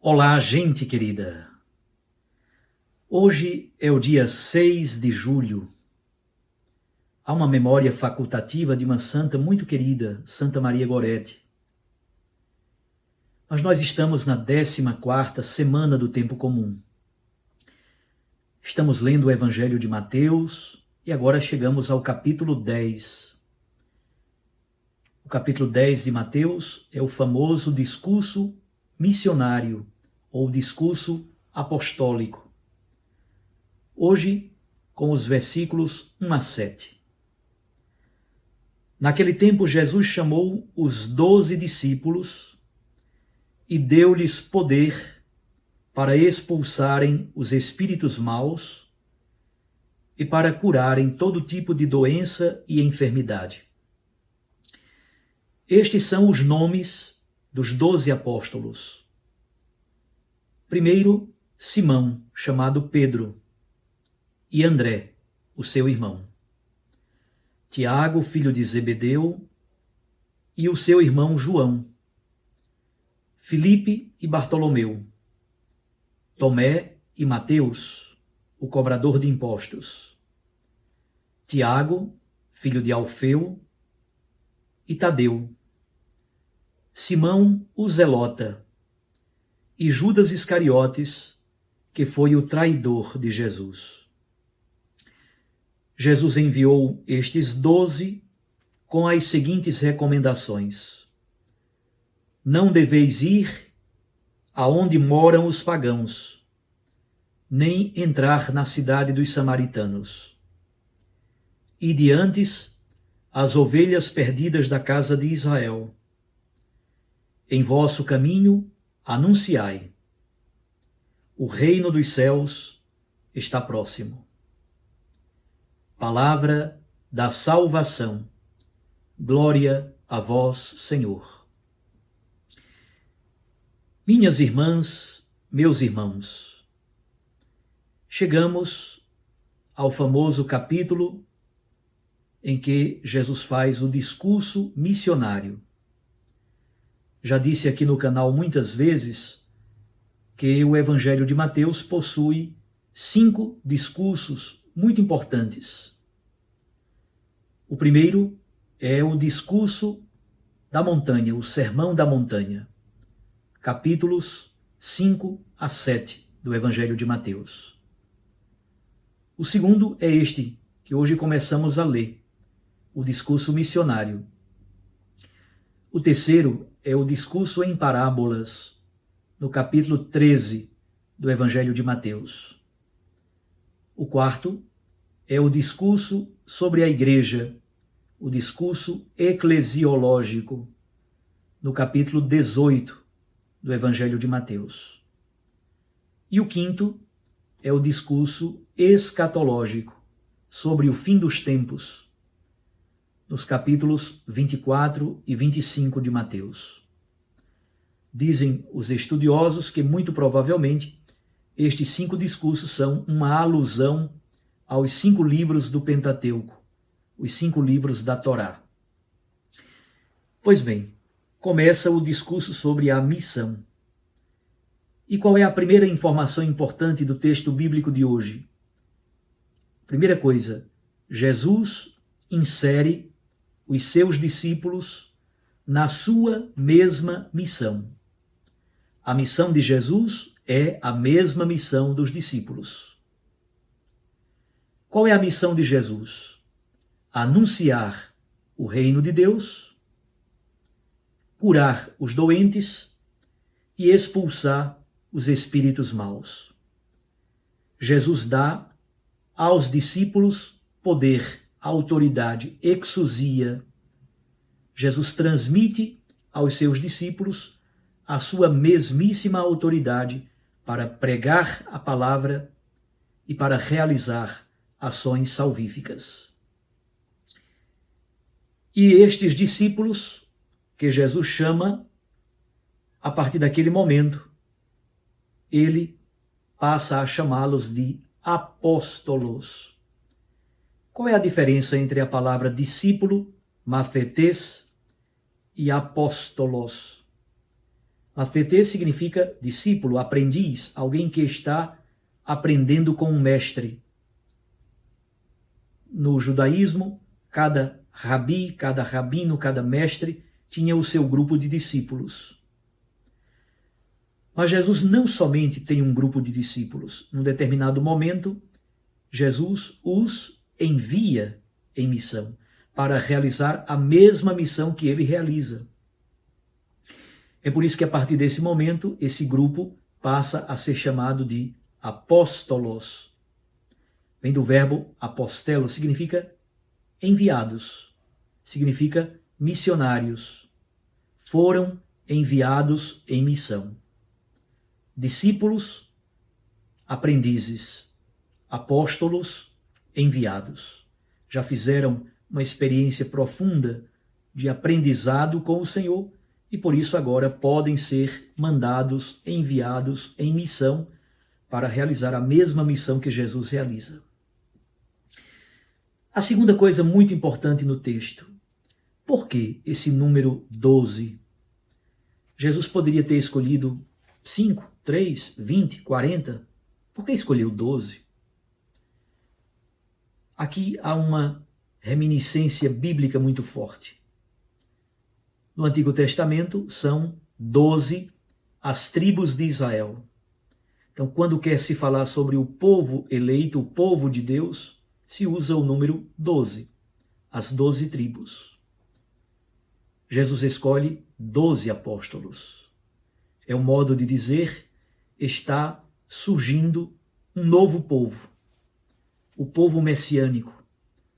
Olá, gente querida! Hoje é o dia 6 de julho. Há uma memória facultativa de uma santa muito querida, Santa Maria Goretti. Mas nós estamos na 14ª semana do tempo comum. Estamos lendo o Evangelho de Mateus e agora chegamos ao capítulo 10. O capítulo 10 de Mateus é o famoso discurso missionário ou discurso apostólico. Hoje, com os versículos 1 a 7. Naquele tempo, Jesus chamou os 12 discípulos e deu-lhes poder para expulsarem os espíritos maus e para curarem todo tipo de doença e enfermidade. Estes são os nomes dos 12 apóstolos. Primeiro, Simão, chamado Pedro, e André, o seu irmão. Tiago, filho de Zebedeu, e o seu irmão João. Filipe e Bartolomeu. Tomé e Mateus, o cobrador de impostos. Tiago, filho de Alfeu, e Tadeu. Simão, o Zelota, e Judas Iscariotes, que foi o traidor de Jesus. Jesus enviou estes 12 com as seguintes recomendações: não deveis ir aonde moram os pagãos, nem entrar na cidade dos samaritanos. Ide antes as ovelhas perdidas da casa de Israel. Em vosso caminho anunciai: o reino dos céus está próximo. Palavra da salvação. Glória a vós, Senhor. Minhas irmãs, meus irmãos, chegamos ao famoso capítulo em que Jesus faz o discurso missionário. Já disse aqui no canal muitas vezes que o Evangelho de Mateus possui 5 discursos muito importantes. O primeiro é o discurso da montanha, o Sermão da Montanha, capítulos 5 a 7 do Evangelho de Mateus. O segundo é este, que hoje começamos a ler, o discurso missionário. O terceiro é o discurso em parábolas, no capítulo 13 do Evangelho de Mateus. O quarto é o discurso sobre a igreja, o discurso eclesiológico, no capítulo 18 do Evangelho de Mateus. E o quinto é o discurso escatológico, sobre o fim dos tempos, nos capítulos 24 e 25 de Mateus. Dizem os estudiosos que, muito provavelmente, estes 5 discursos são uma alusão aos 5 livros do Pentateuco, os 5 livros da Torá. Pois bem, começa o discurso sobre a missão. E qual é a primeira informação importante do texto bíblico de hoje? Primeira coisa, Jesus insere os seus discípulos na sua mesma missão. A missão de Jesus é a mesma missão dos discípulos. Qual é a missão de Jesus? Anunciar o reino de Deus, curar os doentes e expulsar os espíritos maus. Jesus dá aos discípulos poder, autoridade, exousia. Jesus transmite aos seus discípulos a sua mesmíssima autoridade para pregar a palavra e para realizar ações salvíficas. E estes discípulos que Jesus chama, a partir daquele momento, ele passa a chamá-los de apóstolos. Qual é a diferença entre a palavra discípulo, mafetes, e apóstolos? Mathetê significa discípulo, aprendiz, alguém que está aprendendo com um mestre. No judaísmo, cada rabi, cada rabino, cada mestre tinha o seu grupo de discípulos. Mas Jesus não somente tem um grupo de discípulos. Num determinado momento, Jesus os envia em missão para realizar a mesma missão que ele realiza. É por isso que a partir desse momento, esse grupo passa a ser chamado de apóstolos. Vem do verbo apostelo, significa enviados, significa missionários. Foram enviados em missão. Discípulos, aprendizes, apóstolos, enviados. Já fizeram uma experiência profunda de aprendizado com o Senhor e por isso agora podem ser mandados, enviados em missão para realizar a mesma missão que Jesus realiza. A segunda coisa muito importante no texto, por que esse número 12? Jesus poderia ter escolhido 5, 3, 20, 40. Por que escolheu 12? Aqui há uma reminiscência bíblica muito forte. No Antigo Testamento são 12 as tribos de Israel. Então, quando quer se falar sobre o povo eleito, o povo de Deus, se usa o número 12, as 12 tribos. Jesus escolhe 12 apóstolos. É um modo de dizer, está surgindo um novo povo. O povo messiânico,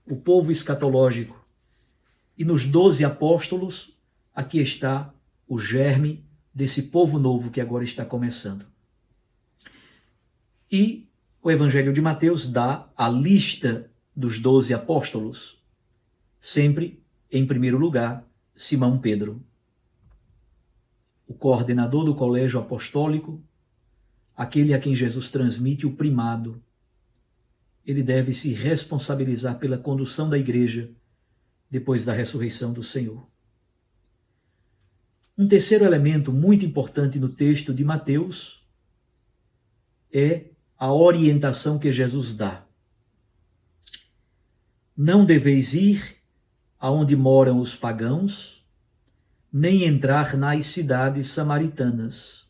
o povo escatológico. E nos 12 apóstolos, aqui está o germe desse povo novo que agora está começando. E o Evangelho de Mateus dá a lista dos 12 apóstolos. Sempre, em primeiro lugar, Simão Pedro, o coordenador do colégio apostólico, aquele a quem Jesus transmite o primado. Ele deve se responsabilizar pela condução da igreja depois da ressurreição do Senhor. Um terceiro elemento muito importante no texto de Mateus é a orientação que Jesus dá. Não deveis ir aonde moram os pagãos, nem entrar nas cidades samaritanas.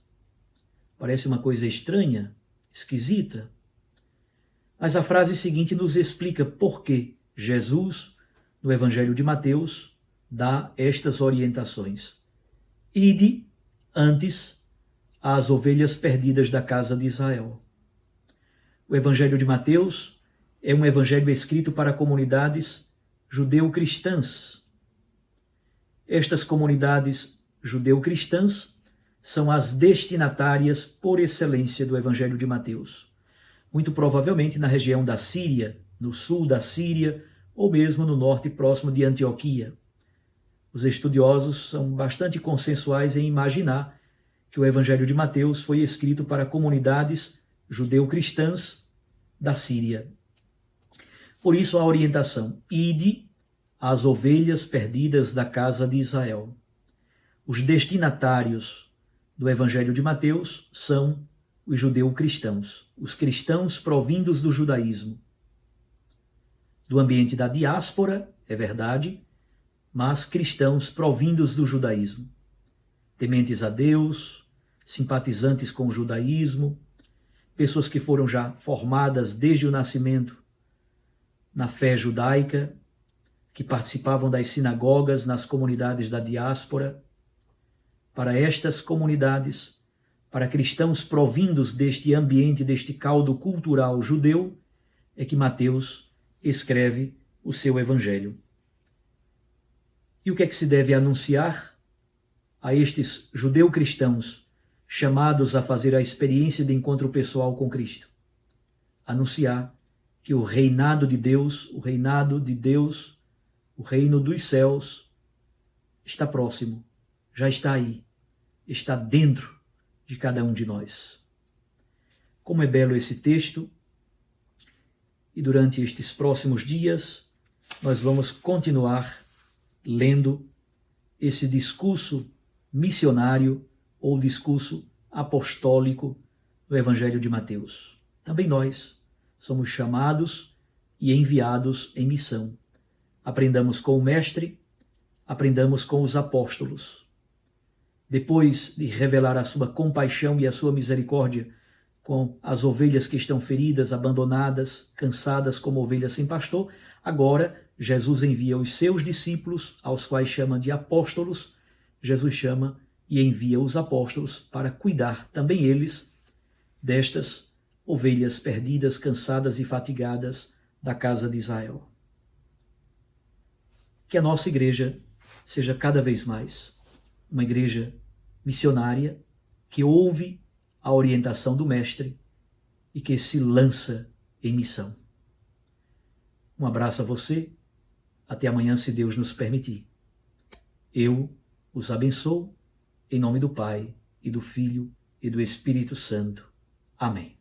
Parece uma coisa estranha, esquisita. Mas a frase seguinte nos explica por que Jesus, no Evangelho de Mateus, dá estas orientações. Ide antes às ovelhas perdidas da casa de Israel. O Evangelho de Mateus é um evangelho escrito para comunidades judeu-cristãs. Estas comunidades judeu-cristãs são as destinatárias por excelência do Evangelho de Mateus. Muito provavelmente na região da Síria, no sul da Síria, ou mesmo no norte próximo de Antioquia. Os estudiosos são bastante consensuais em imaginar que o Evangelho de Mateus foi escrito para comunidades judeu-cristãs da Síria. Por isso a orientação, ide às ovelhas perdidas da casa de Israel. Os destinatários do Evangelho de Mateus são os judeu-cristãos, os cristãos provindos do judaísmo. Do ambiente da diáspora, é verdade, mas cristãos provindos do judaísmo. Tementes a Deus, simpatizantes com o judaísmo, pessoas que foram já formadas desde o nascimento na fé judaica, que participavam das sinagogas nas comunidades da diáspora. Para estas comunidades, para cristãos provindos deste ambiente, deste caldo cultural judeu, é que Mateus escreve o seu evangelho. E o que é que se deve anunciar a estes judeu-cristãos chamados a fazer a experiência de encontro pessoal com Cristo? Anunciar que o reinado de Deus, o reino dos céus, está próximo, já está aí, está dentro de cada um de nós. Como é belo esse texto, e durante estes próximos dias nós vamos continuar lendo esse discurso missionário ou o discurso apostólico do Evangelho de Mateus. Também nós somos chamados e enviados em missão. Aprendamos com o Mestre, aprendamos com os apóstolos. Depois de revelar a sua compaixão e a sua misericórdia com as ovelhas que estão feridas, abandonadas, cansadas como ovelhas sem pastor, agora Jesus envia os seus discípulos, aos quais chama de apóstolos. Jesus chama e envia os apóstolos para cuidar também eles destas ovelhas perdidas, cansadas e fatigadas da casa de Israel. Que a nossa igreja seja cada vez mais uma igreja missionária que ouve a orientação do Mestre e que se lança em missão. Um abraço a você. Até amanhã, se Deus nos permitir. Eu os abençoo em nome do Pai, e do Filho, e do Espírito Santo. Amém.